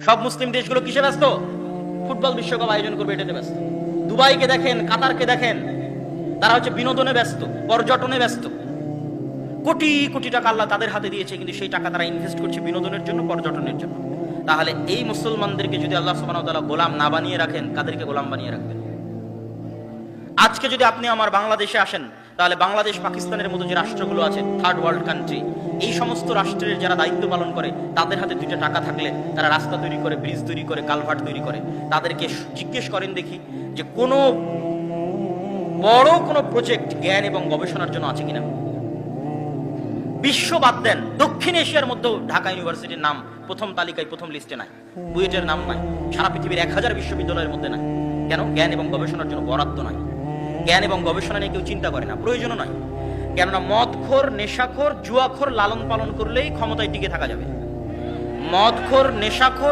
সব মুসলিম দেশগুলো কিসে ব্যস্ত? ফুটবল বিশ্বকাপ আয়োজন করবে এটাতে ব্যস্ত। দুবাইকে দেখেন, কাতারকে দেখেন, তারা হচ্ছে বিনোদনে ব্যস্ত, পর্যটনে ব্যস্ত। কোটি কোটি টাকা আল্লাহ তাদের হাতে দিয়েছে, কিন্তু সেই টাকা তারা ইনভেস্ট করছে বিনোদনের জন্য, পর্যটনের জন্য। তাহলে এই মুসলমানদেরকে যদি আল্লাহ সুবহানাহু ওয়া তাআলা গোলাম না বানিয়ে রাখেন, কাদেরকে গোলাম বানিয়ে রাখবেন? আজকে যদি আপনি আমার বাংলাদেশে আসেন, তাহলে বাংলাদেশ পাকিস্তানের মতো যে রাষ্ট্রগুলো আছে, থার্ড ওয়ার্ল্ড কান্ট্রি, এই সমস্ত রাষ্ট্রের যারা দায়িত্ব পালন করে, তাদের হাতে দুইটা টাকা থাকলে তারা রাস্তা তৈরি করে, ব্রিজ তৈরি করে, কালভার্ট তৈরি করে। তাদেরকে জিজ্ঞেস করেন দেখি যে কোনো বড় কোনো প্রজেক্ট জ্ঞান এবং গবেষণার জন্য আছে কিনা। বিশ্ব বাদ দেন, দক্ষিণ এশিয়ার মধ্যেও ঢাকা ইউনিভার্সিটির নাম প্রথম তালিকায়, প্রথম লিস্টে নাই, বুয়েটের নাম নাই, সারা পৃথিবীর 1000 বিশ্ববিদ্যালয়ের মধ্যে নাই। কেন? জ্ঞান এবং গবেষণার জন্য বরাদ্দ নাই। জ্ঞান এবং গবেষণা নিয়ে কেউ চিন্তা করে না, প্রয়োজনও নয়। কেননা মদখোর, নেশাখোর, জুয়াখোর লালন পালন করলেই ক্ষমতায় টিকে থাকা যাবে। মদখোর, নেশাখোর